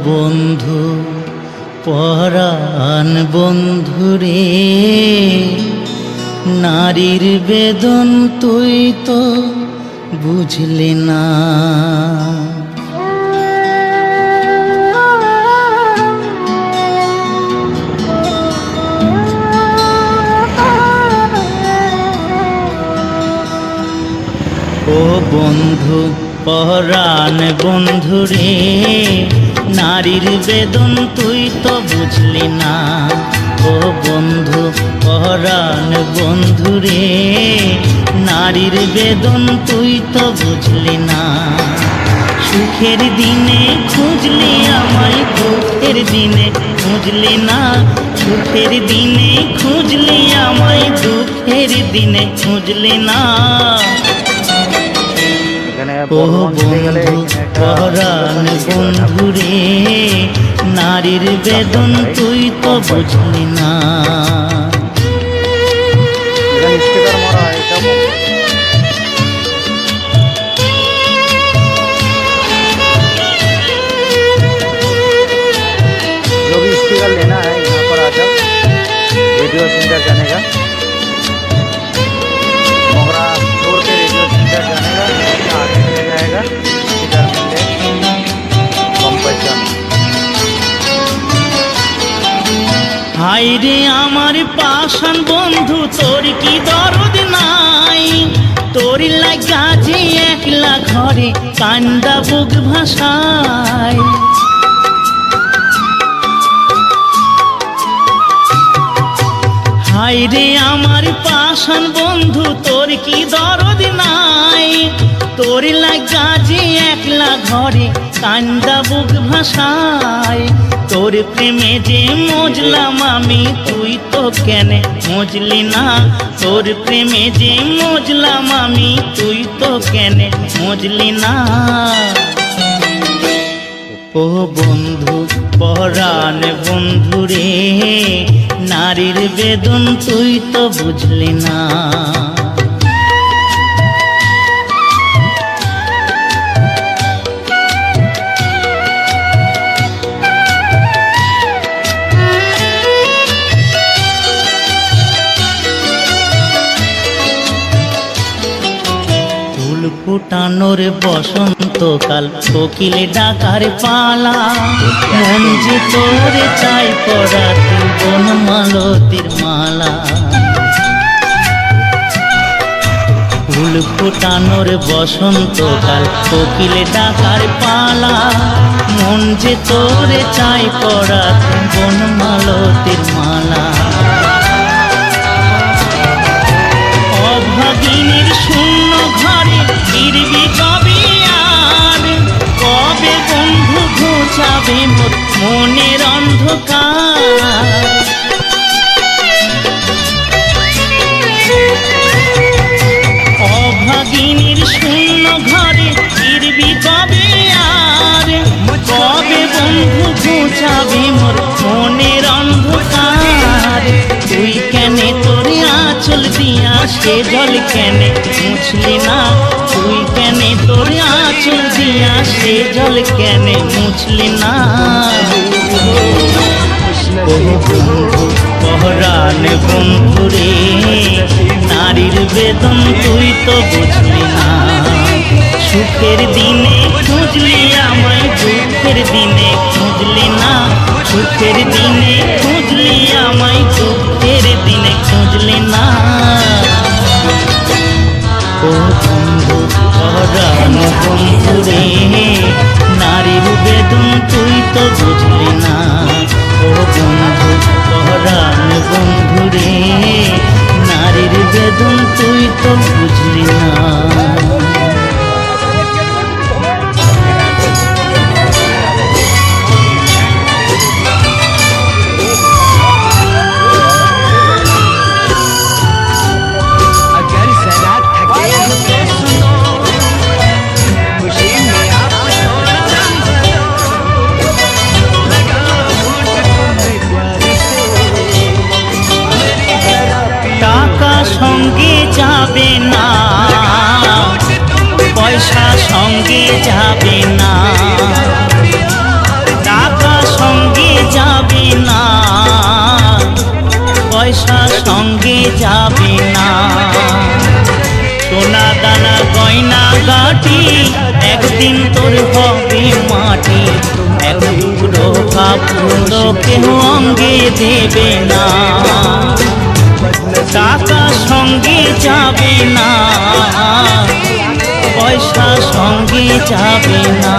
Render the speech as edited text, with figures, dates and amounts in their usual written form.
বন্ধু পরাণ বন্ধুরে, নারীর বেদন তুই তো বুঝলি না। ও বন্ধু পরাণ বন্ধুরে, নারীর বেদন তুই তো বুঝলি না। ও বন্ধু পরাণ বন্ধুরে, নারীর বেদন তুই তো বুঝলি না। সুখের দিনে খুঁজলি আমায়, দুঃখের দিনে খুঁজলি না। সুখের দিনে খুঁজলি আমায়, দুঃখের দিনে খুঁজলি না। ও বন্ধু পরাণ বন্ধুরে, নারীর বেদন তুই তো বুঝলি না। जो भी स्पीकर लेना है यहाँ पर आ जाओ, रेडियो सेंटर जाने का, मोगरा छोड़ के रेडियो सेंटर जाने का, आगे ले जाएगा, इधर मिले पंपन। হাই রে আমার পাষাণ বন্ধু, তোর কি দরদ নাই? তোর লাগা যে একলা ঘরে কান্দা বুক ভাষায়। হাই রে আমার পাষাণ বন্ধু, তোর কি দরদ নাই? তোর লাগা যে একলা ঘরে কান্দা বুক ভাষায়। তোর প্রেমে যে মজলাম আমি, তুই তো কেনে মজলি না। তোর প্রেমে যে মজলাম আমি, তুই তো কেনে মজলি না। ও বন্ধু পরাণ বন্ধুরে, নারীর বেদন তুই তো বুঝলি না। ফুটানোর বসন্তকাল, কোকিল ডাকার পালা। মন যে তোরে চাই পরাতে বনমালতির মালা। ফুল ফুটানোর বসন্তকাল, কোকিল ডাকার পালা। মন যে তোরে চাই পরাতে বনমালতির মালা। অভাগিনীর শূন্য ঘরে ফিরবি কবে আর? কবে বন্ধু ঘুচাবে মোর মনের অন্ধকার? অভাগিনীর শূন্য ঘরে ফিরবি কবে আর? কবে বন্ধু ঘুচাবে মোর মনের অন্ধকার? তুই কেনে তোরে আঁচল দিয়া সে জল কেনে মুছলি না? তুই কেনে তোরে আঁচল দিয়া সে জল কেনে মুছলি না? ও বন্ধু পরাণ বন্ধুরে, নারীর বেদন তুই তো বুঝলি না। সুখের দিনে খুঁজলি আমায়, দুঃখের দিনে খুঁজলি না। সুখের দিনে খুঁজলি আমায়, দুঃখের দিনে খুঁজলি না। ও বন্ধু পরাণ বন্ধুরে, নারীর বেদন তুই তো বুঝলি না। ও বন্ধু পরাণ বন্ধুরে, নারীর বেদন তুই তো বুঝলি না। সঙ্গে যাবে না, পয়সা সঙ্গে যাবে না। যাবে না। সোনা দানা গয়না গাটি একদিন তোর হবে মাটি, এক টুকরো কাপড় কেউ অঙ্গে দেবে না। টাকা সঙ্গে যাবে না, পয়সা সঙ্গে যাবে না।